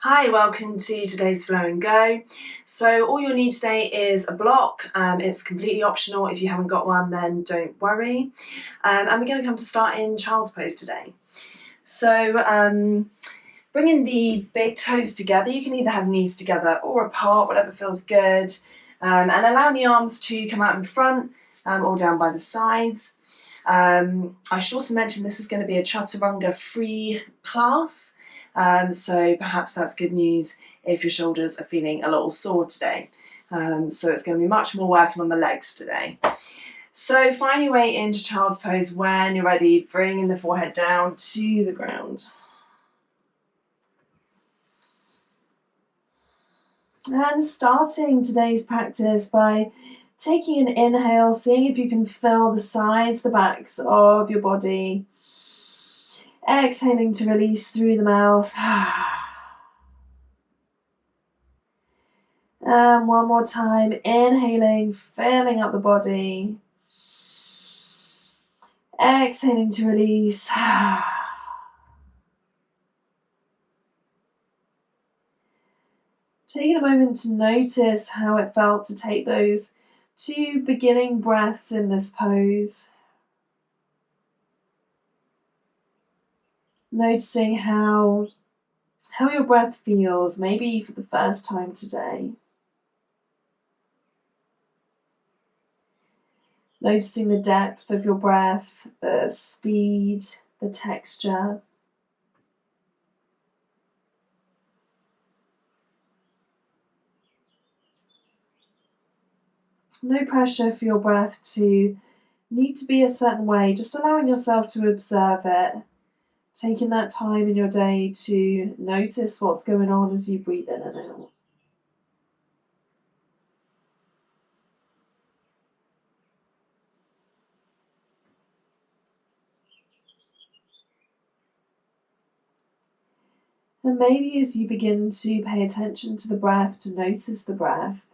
Hi, welcome to today's Flow and Go. So all you'll need today is a block. It's completely optional. If you haven't got one, then don't worry. And we're going to come to start in child's pose today. So bringing the big toes together, you can either have knees together or apart, whatever feels good. And allowing the arms to come out in front or down by the sides. I should also mention this is going to be a chaturanga free class. So perhaps that's good news if your shoulders are feeling a little sore today. So it's going to be much more working on the legs today. So find your way into child's pose when you're ready, bringing the forehead down to the ground. And starting today's practice by taking an inhale, seeing if you can fill the sides, the backs of your body. Exhaling to release through the mouth. And one more time, inhaling, filling up the body. Exhaling to release. Taking a moment to notice how it felt to take those 2 beginning breaths in this pose. Noticing how your breath feels, maybe for the first time today. Noticing the depth of your breath, the speed, the texture. No pressure for your breath to need to be a certain way, just allowing yourself to observe it. Taking that time in your day to notice what's going on as you breathe in and out. And maybe as you begin to pay attention to the breath, to notice the breath,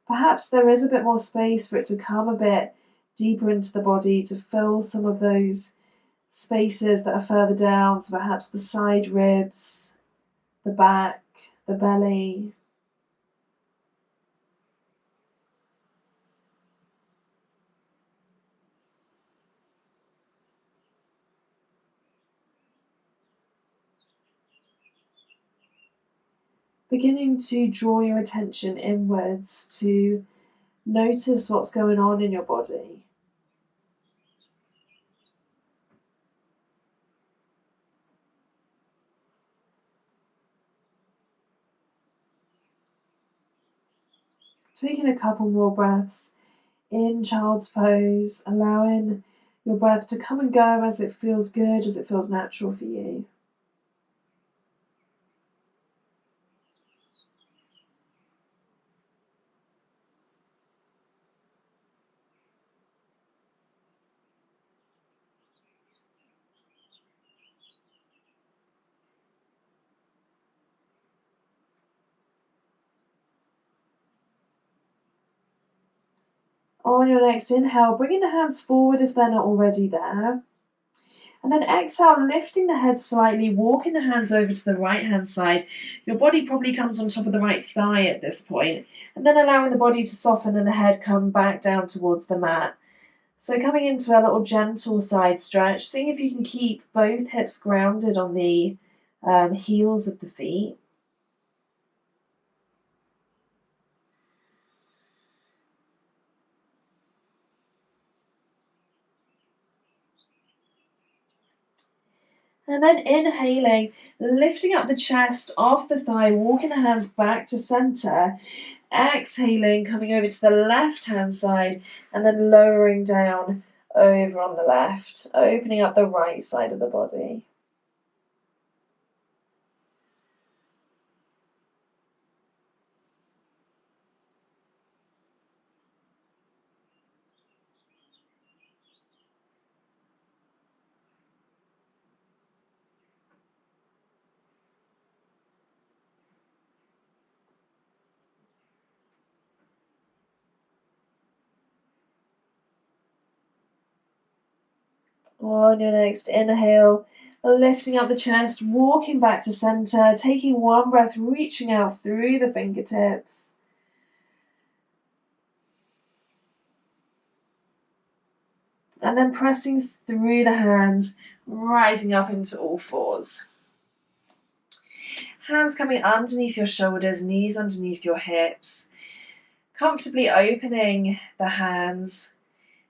perhaps there is a bit more space for it to come a bit deeper into the body, to fill some of those spaces that are further down, so perhaps the side ribs, the back, the belly. Beginning to draw your attention inwards to notice what's going on in your body. Taking a couple more breaths in child's pose, allowing your breath to come and go as it feels good, as it feels natural for you. On your next inhale, bringing the hands forward if they're not already there. And then exhale, lifting the head slightly, walking the hands over to the right hand side. Your body probably comes on top of the right thigh at this point. And then allowing the body to soften and the head come back down towards the mat. So coming into a little gentle side stretch, seeing if you can keep both hips grounded on the heels of the feet. And then inhaling, lifting up the chest off the thigh, walking the hands back to center. Exhaling, coming over to the left hand side and then lowering down over on the left, opening up the right side of the body. On your next inhale, Lifting up the chest, walking back to center, taking one breath, reaching out through the fingertips. And then pressing through the hands, rising up into all fours. Hands coming underneath your shoulders, knees underneath your hips. Comfortably opening the hands.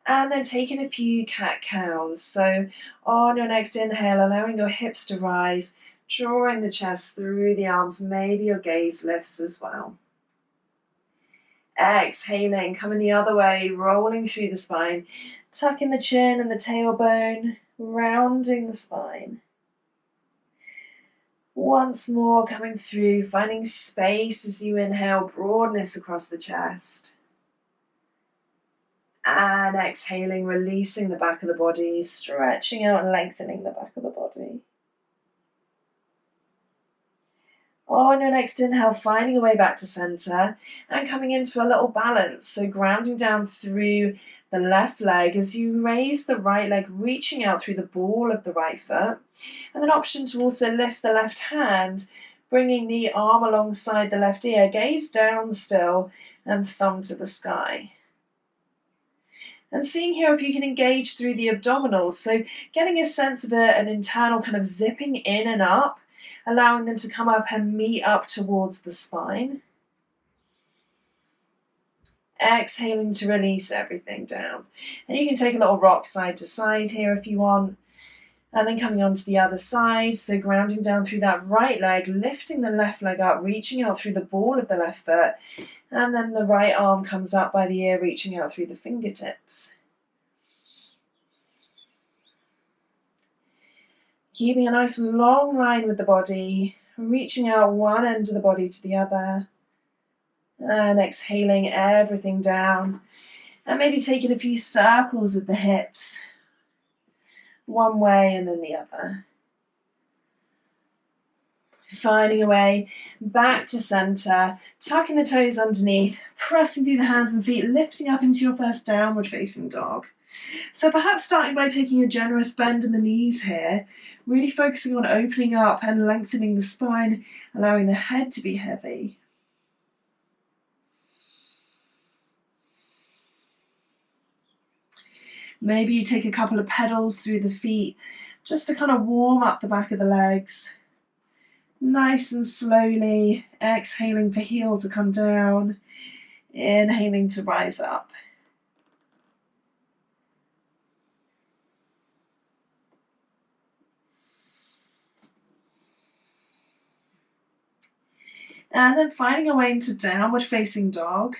And then taking a few cat-cows. So on your next inhale, allowing your hips to rise, drawing the chest through the arms. Maybe your gaze lifts as well. Exhaling, coming the other way, rolling through the spine. Tucking the chin and the tailbone, rounding the spine. Once more coming through, finding space as you inhale, broadness across the chest. And exhaling, releasing the back of the body, stretching out and lengthening the back of the body. On your next inhale, finding a way back to center and coming into a little balance. So grounding down through the left leg as you raise the right leg, reaching out through the ball of the right foot. And an option to also lift the left hand, bringing the arm alongside the left ear, gaze down still and thumb to the sky. And seeing here if you can engage through the abdominals, so getting a sense of an internal kind of zipping in and up, allowing them to come up and meet up towards the spine. Exhaling to release everything down. And you can take a little rock side to side here if you want. And then coming on to the other side, so grounding down through that right leg, lifting the left leg up, reaching out through the ball of the left foot. And then the right arm comes up by the ear, reaching out through the fingertips. Keeping a nice long line with the body, reaching out one end of the body to the other. And exhaling everything down. And maybe taking a few circles with the hips. One way and then the other. Finding a way back to center, tucking the toes underneath, pressing through the hands and feet, lifting up into your first downward facing dog. So perhaps starting by taking a generous bend in the knees here, really focusing on opening up and lengthening the spine, allowing the head to be heavy. Maybe you take a couple of pedals through the feet just to kind of warm up the back of the legs. Nice and slowly, exhaling for heel to come down, inhaling to rise up. And then finding a way into downward facing dog.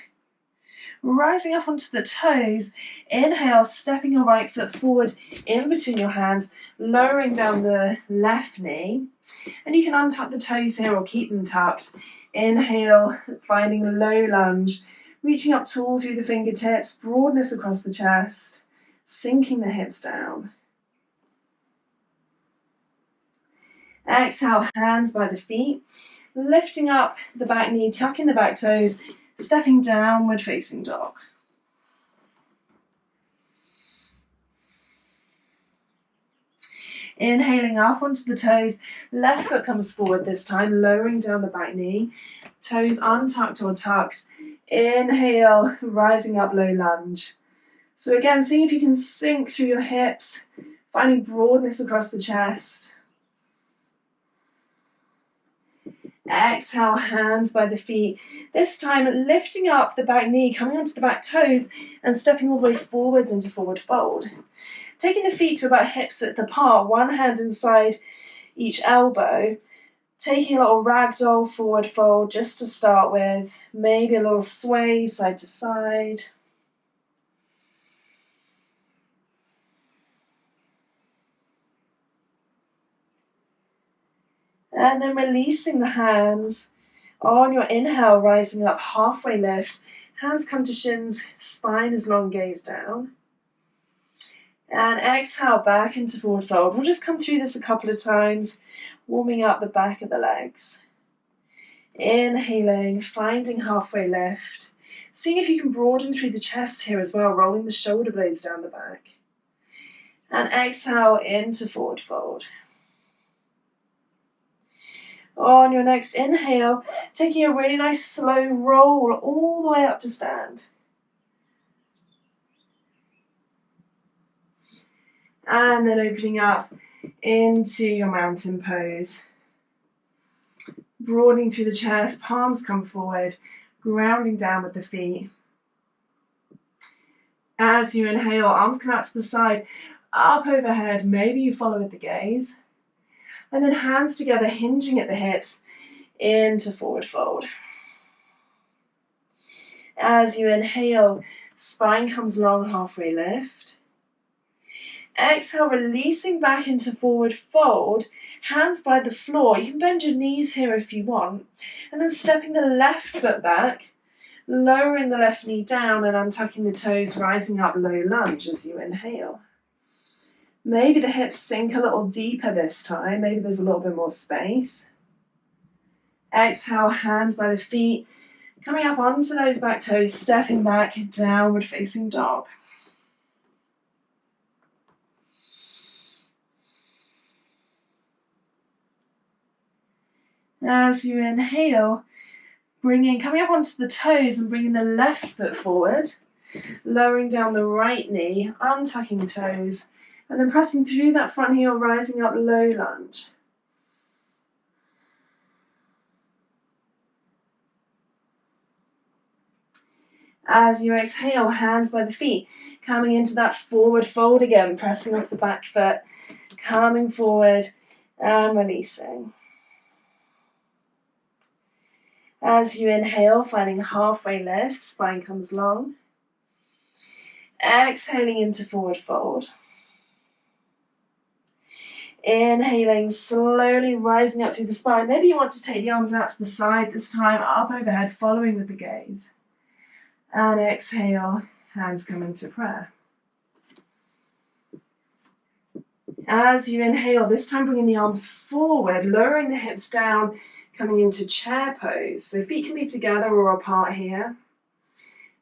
Rising up onto the toes, inhale, stepping your right foot forward in between your hands, lowering down the left knee. And you can untuck the toes here or keep them tucked. Inhale, finding a low lunge, reaching up tall through the fingertips, broadness across the chest, sinking the hips down. Exhale, hands by the feet, lifting up the back knee, tucking the back toes, stepping downward facing dog. Inhaling up onto the toes, left foot comes forward this time, lowering down the back knee, toes untucked or tucked. Inhale, rising up, low lunge. So again, seeing if you can sink through your hips, finding broadness across the chest. Exhale, hands by the feet. This time, lifting up the back knee, coming onto the back toes, and stepping all the way forwards into forward fold. Taking the feet to about hips width apart, one hand inside each elbow. Taking a little ragdoll forward fold just to start with. Maybe a little sway side to side. And then releasing the hands. On your inhale, rising up, halfway lift. Hands come to shins, spine is long, gaze down. And exhale, back into forward fold. We'll just come through this a couple of times, warming up the back of the legs. Inhaling, finding halfway lift. Seeing if you can broaden through the chest here as well, rolling the shoulder blades down the back. And exhale into forward fold. On your next inhale, taking a really nice slow roll all the way up to stand. And then opening up into your mountain pose. Broadening through the chest, palms come forward, grounding down with the feet. As you inhale, arms come out to the side, up overhead, maybe you follow with the gaze. And then hands together, hinging at the hips, into forward fold. As you inhale, spine comes long, halfway lift. Exhale, releasing back into forward fold, hands by the floor. You can bend your knees here if you want. And then stepping the left foot back, lowering the left knee down and untucking the toes, rising up low lunge as you inhale. Maybe the hips sink a little deeper this time. Maybe there's a little bit more space. Exhale, hands by the feet, coming up onto those back toes, stepping back, downward facing dog. As you inhale, coming up onto the toes and bringing the left foot forward, lowering down the right knee, untucking the toes, and then pressing through that front heel, rising up low lunge. As you exhale, hands by the feet, coming into that forward fold again, pressing off the back foot, coming forward and releasing. As you inhale, finding halfway lift, spine comes long. Exhaling into forward fold. Inhaling, slowly rising up through the spine. Maybe you want to take the arms out to the side this time, up overhead, following with the gaze. And exhale, hands come into prayer. As you inhale, this time bringing the arms forward, lowering the hips down, coming into chair pose. So feet can be together or apart here.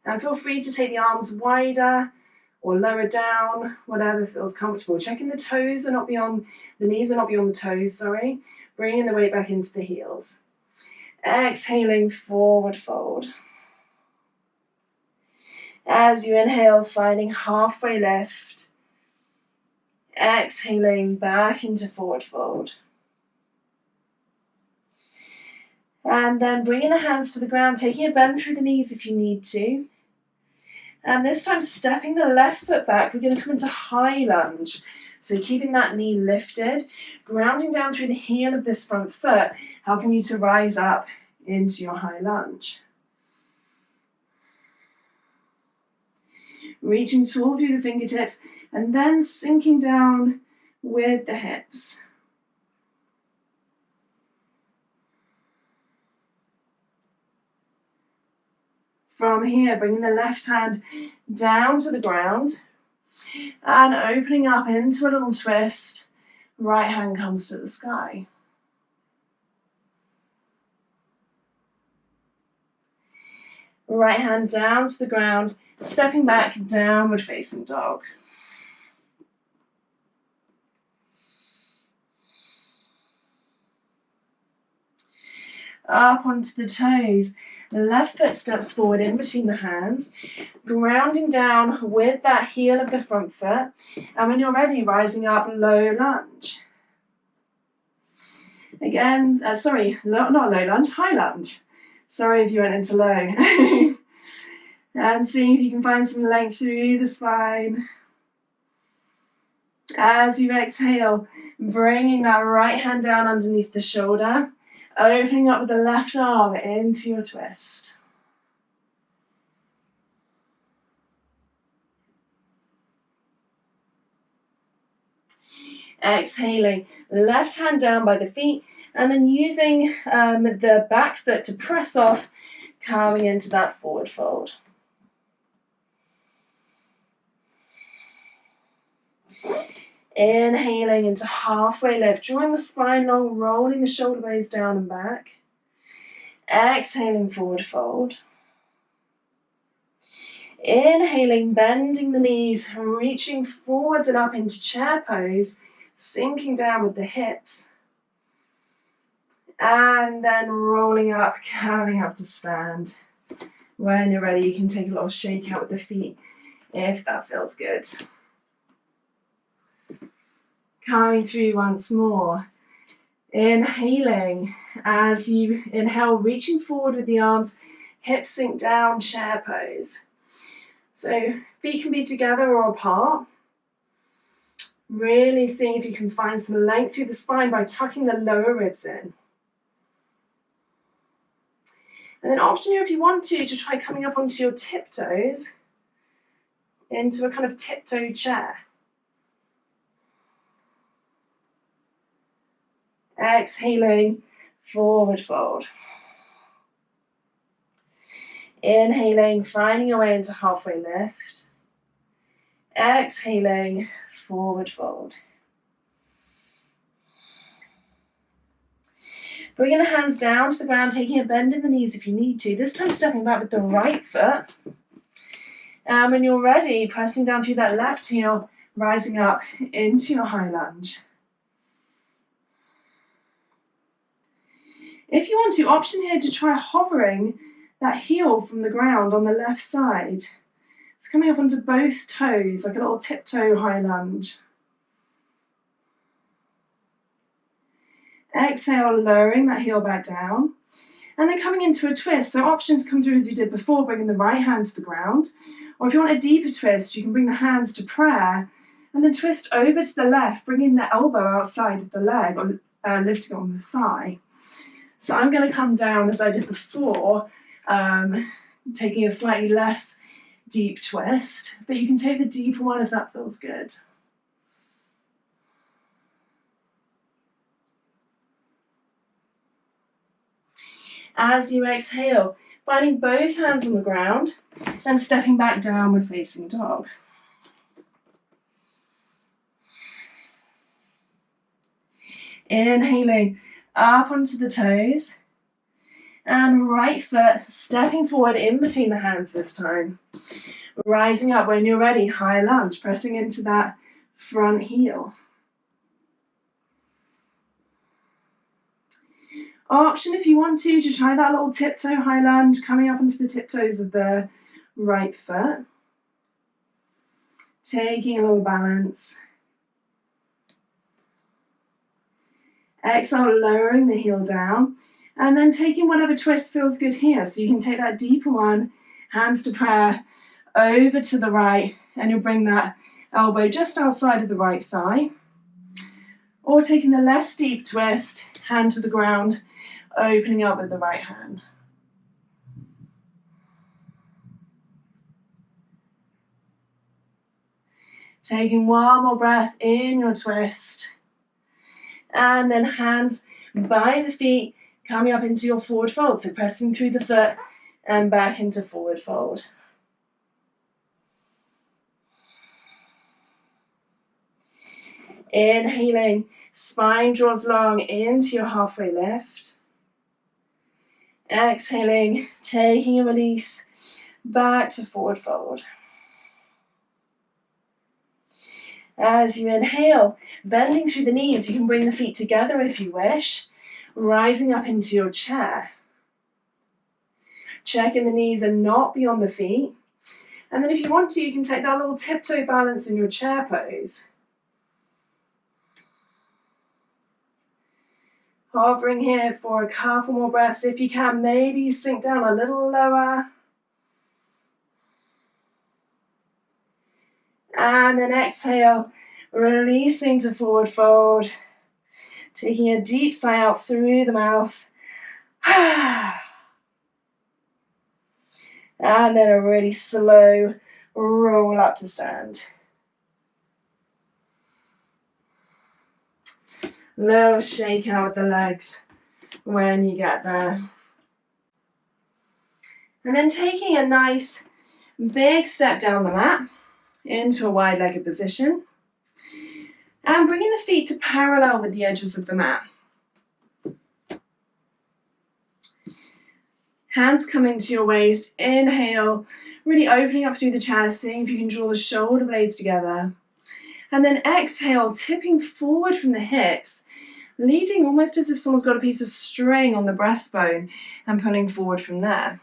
And feel free to take the arms wider or lower down, whatever feels comfortable. Checking the toes are not beyond, the knees are not beyond the toes, sorry. Bringing the weight back into the heels. Exhaling, forward fold. As you inhale, finding halfway lift. Exhaling, back into forward fold. And then bringing the hands to the ground, taking a bend through the knees if you need to. And this time stepping the left foot back, we're going to come into high lunge. So keeping that knee lifted, grounding down through the heel of this front foot, helping you to rise up into your high lunge. Reaching tall through the fingertips and then sinking down with the hips. From here, bringing the left hand down to the ground and opening up into a little twist. Right hand comes to the sky. Right hand down to the ground, stepping back, downward facing dog. Up onto the toes. Left foot steps forward in between the hands, grounding down with that heel of the front foot. And when you're ready, rising up, low lunge. Again, not low lunge, high lunge. Sorry if you went into low. And seeing if you can find some length through the spine. As you exhale, bringing that right hand down underneath the shoulder. Opening up with the left arm into your twist. Exhaling, left hand down by the feet, and then using the back foot to press off, coming into that forward fold. Inhaling into halfway lift, drawing the spine long, rolling the shoulder blades down and back. Exhaling, forward fold. Inhaling, bending the knees, reaching forwards and up into chair pose, sinking down with the hips. And then rolling up, coming up to stand. When you're ready, you can take a little shake out with the feet if that feels good. Coming through once more. Inhaling as you inhale, reaching forward with the arms, hips sink down, chair pose. So feet can be together or apart. Really seeing if you can find some length through the spine by tucking the lower ribs in. And then option here, if you want to try coming up onto your tiptoes into a kind of tiptoe chair. Exhaling, forward fold. Inhaling, finding your way into halfway lift. Exhaling, forward fold. Bringing the hands down to the ground, taking a bend in the knees if you need to. This time stepping back with the right foot. And when you're ready, pressing down through that left heel, rising up into your high lunge. If you want to, option here to try hovering that heel from the ground on the left side. It's coming up onto both toes, like a little tiptoe high lunge. Exhale, lowering that heel back down. And then coming into a twist. So options come through as we did before, bringing the right hand to the ground. Or if you want a deeper twist, you can bring the hands to prayer and then twist over to the left, bringing the elbow outside of the leg or lifting on the thigh. So I'm going to come down as I did before, taking a slightly less deep twist, but you can take the deeper one if that feels good. As you exhale, finding both hands on the ground and stepping back downward facing dog. Inhaling up onto the toes and right foot stepping forward in between the hands this time. Rising up when you're ready, high lunge, pressing into that front heel. Option if you want to try that little tiptoe high lunge, coming up into the tiptoes of the right foot. Taking a little balance. Exhale, lowering the heel down. And then taking whatever twist feels good here. So you can take that deeper one, hands to prayer, over to the right, and you'll bring that elbow just outside of the right thigh. Or taking the less deep twist, hand to the ground, opening up with the right hand. Taking one more breath in your twist. And then hands by the feet, coming up into your forward fold. So pressing through the foot and back into forward fold. Inhaling, spine draws long into your halfway lift. Exhaling, taking a release back to forward fold. As you inhale, bending through the knees, you can bring the feet together if you wish, rising up into your chair. Checking the knees are not beyond the feet. And then if you want to, you can take that little tiptoe balance in your chair pose. Hovering here for a couple more breaths. If you can, maybe sink down a little lower. And then exhale, releasing to forward fold. Taking a deep sigh out through the mouth. And then a really slow roll up to stand. Little shake out with the legs when you get there. And then taking a nice big step down the mat into a wide-legged position. And bringing the feet to parallel with the edges of the mat. Hands coming to your waist. Inhale, really opening up through the chest, seeing if you can draw the shoulder blades together. And then exhale, tipping forward from the hips, leading almost as if someone's got a piece of string on the breastbone and pulling forward from there.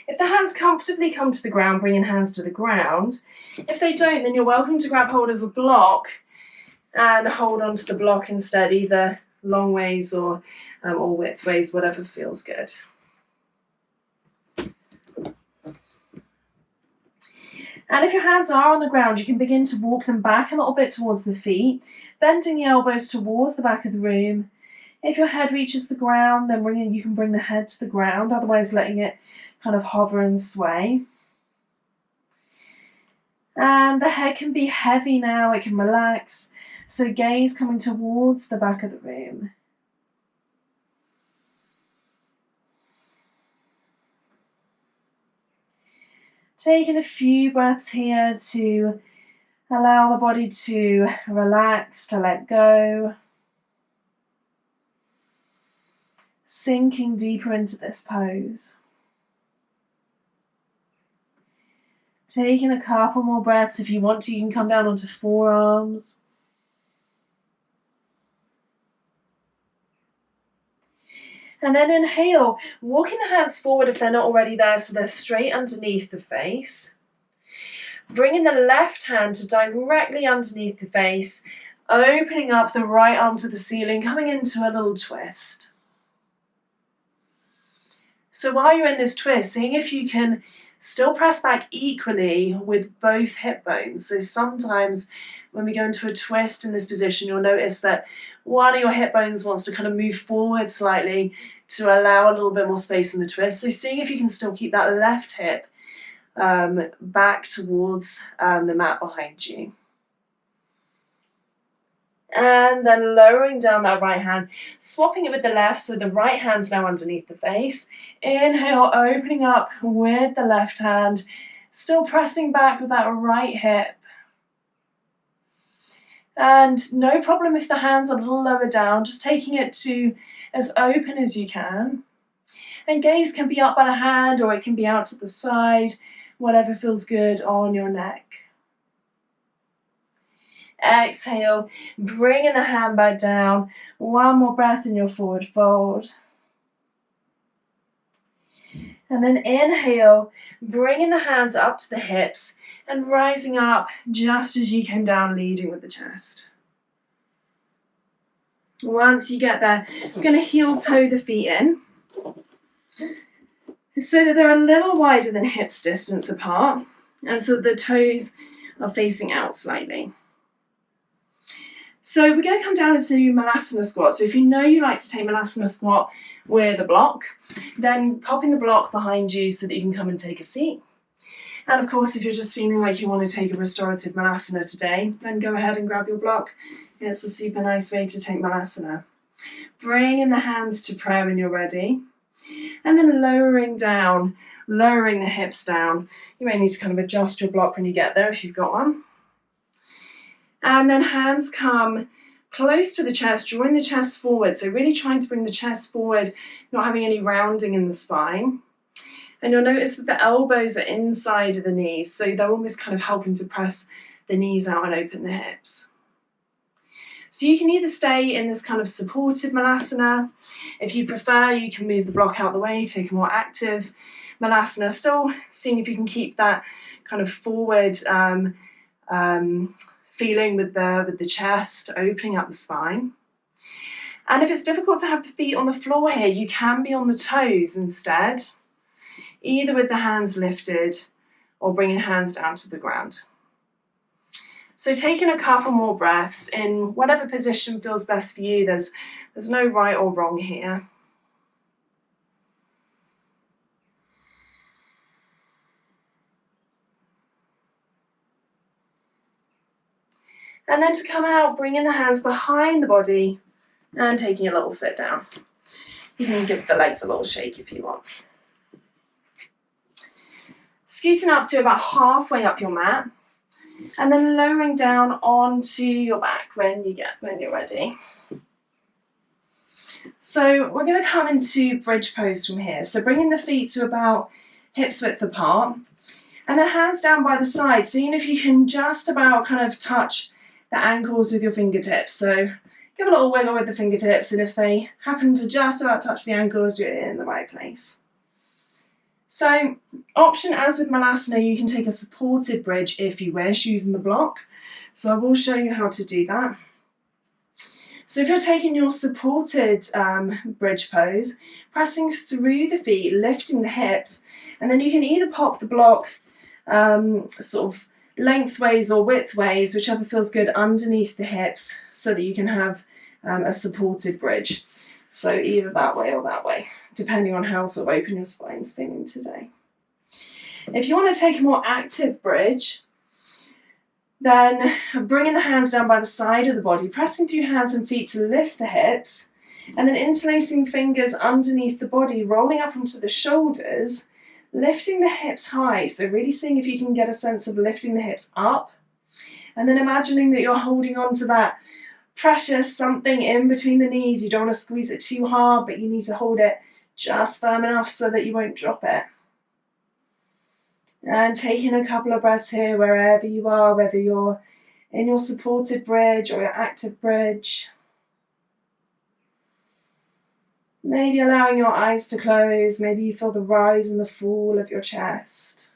If the hands comfortably come to the ground, bring your hands to the ground. If they don't, then you're welcome to grab hold of a block and hold on to the block instead, either long ways or width ways, whatever feels good. And if your hands are on the ground, you can begin to walk them back a little bit towards the feet, bending the elbows towards the back of the room. If your head reaches the ground, then you can bring the head to the ground, otherwise letting it kind of hover and sway. And the head can be heavy now, it can relax. So gaze coming towards the back of the room. Taking a few breaths here to allow the body to relax, to let go. Sinking deeper into this pose. Taking a couple more breaths. If you want to, you can come down onto forearms. And then inhale, walking the hands forward if they're not already there, so they're straight underneath the face. Bringing the left hand to directly underneath the face, opening up the right arm to the ceiling, coming into a little twist. So while you're in this twist, seeing if you can still press back equally with both hip bones. So sometimes when we go into a twist in this position, you'll notice that one of your hip bones wants to kind of move forward slightly to allow a little bit more space in the twist. So seeing if you can still keep that left hip back towards the mat behind you. And then lowering down that right hand, swapping it with the left, so the right hand's now underneath the face. Inhale, opening up with the left hand, still pressing back with that right hip. And no problem if the hands are a little lower down, just taking it to as open as you can. And gaze can be up by the hand or it can be out to the side, whatever feels good on your neck. Exhale, bringing the hand back down. One more breath in your forward fold. And then inhale, bringing the hands up to the hips and rising up just as you came down, leading with the chest. Once you get there, you're going to heel toe the feet in so that they're a little wider than hips distance apart and so that the toes are facing out slightly. So we're going to come down into Malasana squat. So if you know you like to take Malasana squat with a block, then popping the block behind you so that you can come and take a seat. And of course, if you're just feeling like you want to take a restorative Malasana today, then go ahead and grab your block. It's a super nice way to take Malasana. Bring in the hands to prayer when you're ready. And then lowering down, lowering the hips down. You may need to kind of adjust your block when you get there if you've got one. And then hands come close to the chest, drawing the chest forward. So really trying to bring the chest forward, not having any rounding in the spine. And you'll notice that the elbows are inside of the knees, so they're almost kind of helping to press the knees out and open the hips. So you can either stay in this kind of supported Malasana. If you prefer, you can move the block out of the way, take a more active Malasana. Still seeing if you can keep that kind of forward feeling with the chest, opening up the spine. And if it's difficult to have the feet on the floor here, you can be on the toes instead, either with the hands lifted or bringing hands down to the ground. So taking a couple more breaths in whatever position feels best for you. There's no right or wrong here. And then to come out, bringing the hands behind the body and taking a little sit down. You can give the legs a little shake if you want. Scooting up to about halfway up your mat and then lowering down onto your back when you're ready. So we're going to come into bridge pose from here. So bringing the feet to about hips width apart and then hands down by the side, seeing if you can just about kind of touch the ankles with your fingertips. So going give a little wiggle with the fingertips, and if they happen to just about touch the ankles, do it in the right place. So, option as with Malasana, you can take a supported bridge if you wish, using the block. So I will show you how to do that. So if you're taking your supported bridge pose, pressing through the feet, lifting the hips, and then you can either pop the block sort of lengthways or widthways, whichever feels good, underneath the hips, so that you can have a supported bridge. So either that way or that way, depending on how sort of open your spine's feeling today. If you want to take a more active bridge, then bringing the hands down by the side of the body, pressing through hands and feet to lift the hips, and then interlacing fingers underneath the body, rolling up onto the shoulders, lifting the hips high. So really seeing if you can get a sense of lifting the hips up, and then imagining that you're holding on to that precious something in between the knees. You don't want to squeeze it too hard, but you need to hold it just firm enough so that you won't drop it. And taking a couple of breaths here wherever you are, whether you're in your supported bridge or your active bridge. Maybe allowing your eyes to close, maybe you feel the rise and the fall of your chest.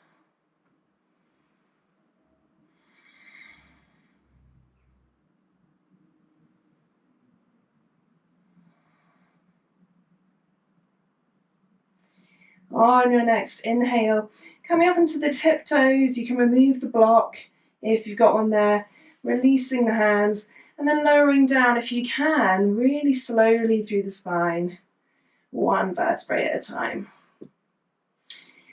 On your next inhale, coming up into the tiptoes, you can remove the block if you've got one there, releasing the hands, and then lowering down if you can, really slowly through the spine, one vertebrae at a time.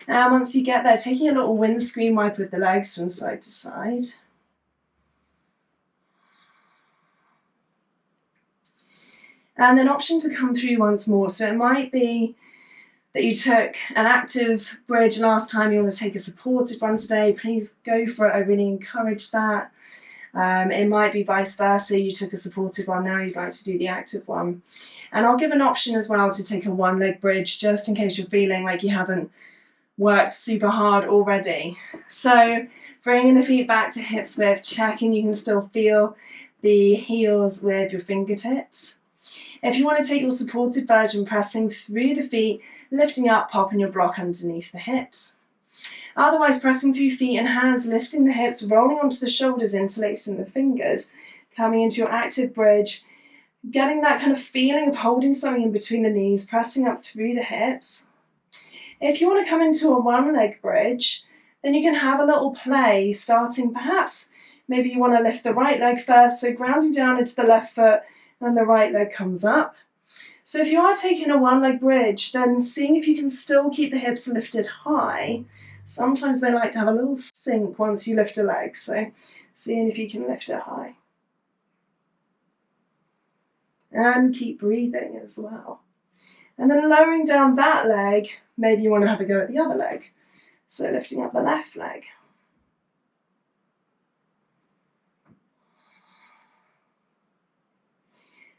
And once you get there, taking a little windscreen wipe with the legs from side to side. And an option to come through once more. So it might be that you took an active bridge last time, you want to take a supported one today, please go for it. I really encourage that. It might be vice versa, you took a supported one, now you'd like to do the active one. And I'll give an option as well to take a one leg bridge, just in case you're feeling like you haven't worked super hard already. So bringing the feet back to hips width, checking you can still feel the heels with your fingertips. If you want to take your supported version, pressing through the feet, lifting up, popping your block underneath the hips. Otherwise, pressing through feet and hands, lifting the hips, rolling onto the shoulders, interlacing the fingers, coming into your active bridge, getting that kind of feeling of holding something in between the knees, pressing up through the hips. If you want to come into a one-leg bridge, then you can have a little play, starting perhaps, maybe you want to lift the right leg first, so grounding down into the left foot, and the right leg comes up. So if you are taking a one-leg bridge, then seeing if you can still keep the hips lifted high. Sometimes they like to have a little sink once you lift a leg, so seeing if you can lift it high. And keep breathing as well. And then lowering down that leg, maybe you want to have a go at the other leg. So lifting up the left leg.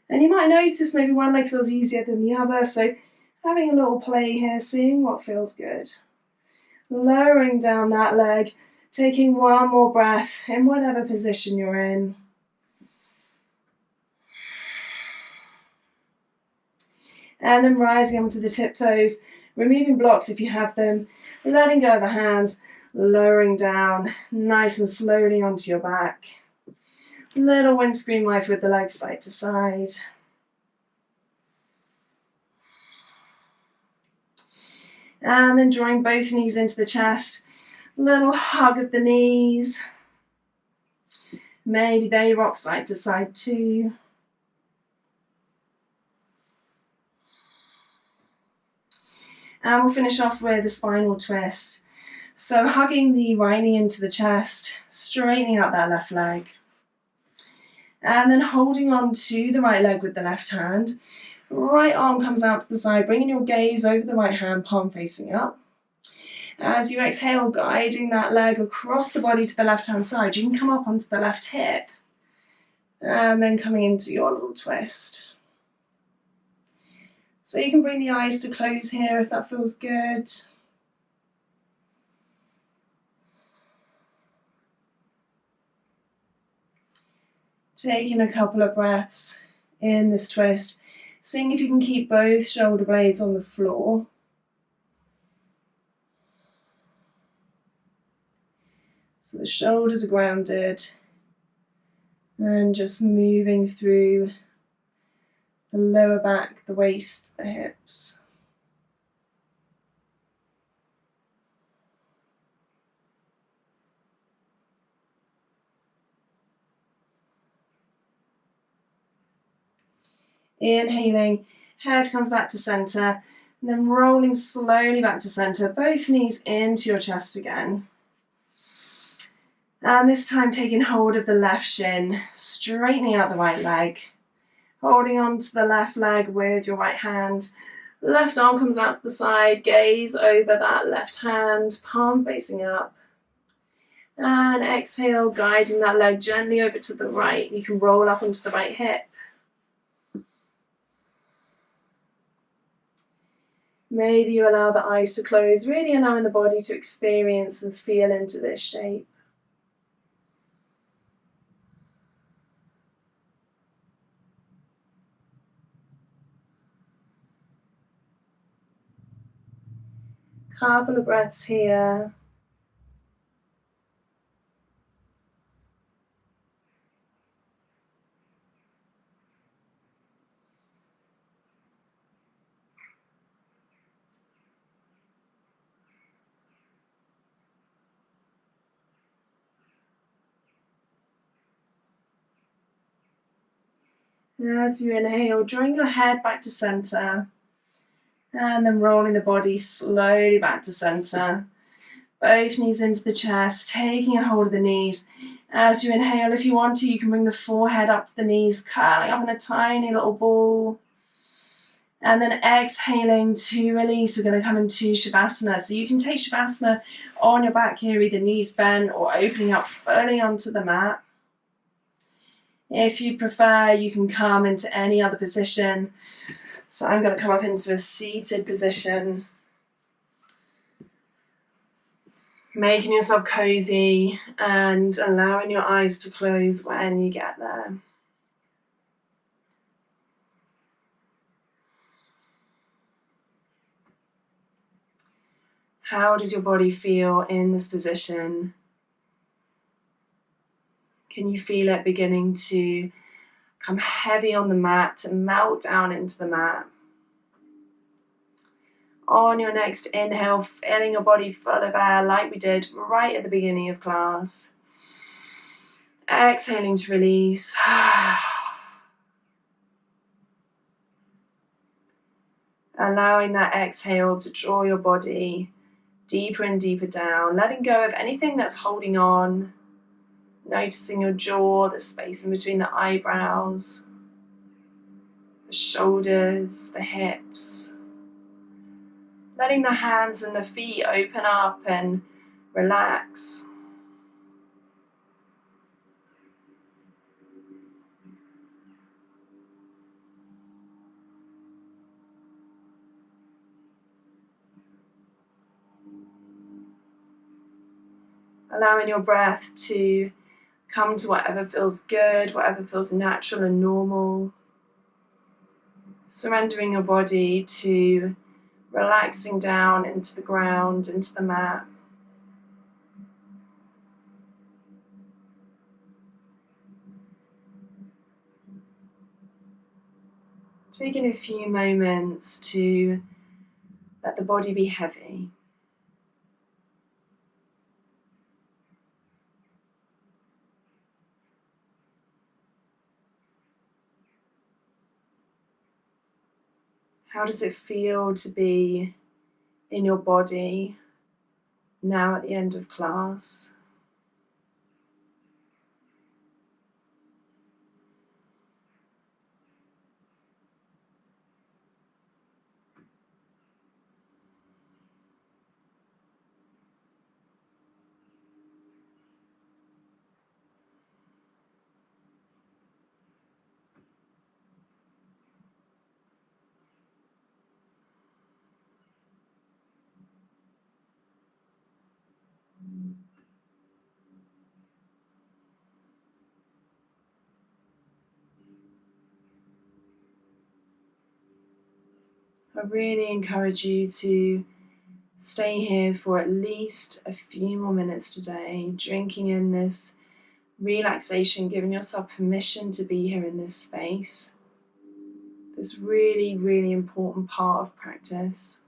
And you might notice maybe one leg feels easier than the other, so having a little play here, seeing what feels good. Lowering down that leg, taking one more breath in whatever position you're in. And then rising onto the tiptoes, removing blocks if you have them, letting go of the hands, lowering down nice and slowly onto your back. Little windscreen wipe with the legs side to side. And then drawing both knees into the chest. Little hug of the knees. Maybe they rock side to side too. And we'll finish off with a spinal twist. So hugging the right knee into the chest, straightening out that left leg. And then holding on to the right leg with the left hand. Right arm comes out to the side, bringing your gaze over the right hand, palm facing up. As you exhale, guiding that leg across the body to the left hand side, you can come up onto the left hip. And then coming into your little twist. So you can bring the eyes to close here if that feels good. Taking a couple of breaths in this twist. Seeing if you can keep both shoulder blades on the floor. So the shoulders are grounded, and just moving through the lower back, the waist, the hips. Inhaling, head comes back to center, and then rolling slowly back to center, both knees into your chest again. And this time taking hold of the left shin, straightening out the right leg, holding on to the left leg with your right hand. Left arm comes out to the side, gaze over that left hand, palm facing up. And exhale, guiding that leg gently over to the right. You can roll up onto the right hip. Maybe you allow the eyes to close, really allowing the body to experience and feel into this shape. Couple of breaths here. As you inhale, drawing your head back to center, and then rolling the body slowly back to center. Both knees into the chest, taking a hold of the knees. As you inhale, if you want to, you can bring the forehead up to the knees, curling up in a tiny little ball. And then exhaling to release, we're going to come into Shavasana. So you can take Shavasana on your back here, either knees bent or opening up fully onto the mat. If you prefer, you can come into any other position. So I'm going to come up into a seated position. Making yourself cozy and allowing your eyes to close when you get there. How does your body feel in this position? Can you feel it beginning to come heavy on the mat, to melt down into the mat? On your next inhale, filling your body full of air like we did right at the beginning of class. Exhaling to release. Allowing that exhale to draw your body deeper and deeper down, letting go of anything that's holding on. Noticing your jaw, the space in between the eyebrows, the shoulders, the hips. Letting the hands and the feet open up and relax. Allowing your breath to come to whatever feels good, whatever feels natural and normal. Surrendering your body to relaxing down into the ground, into the mat. Taking a few moments to let the body be heavy. How does it feel to be in your body now at the end of class? I really encourage you to stay here for at least a few more minutes today, drinking in this relaxation, giving yourself permission to be here in this space. This really, really important part of practice.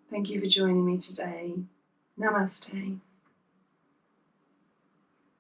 Thank you for joining me today. Namaste.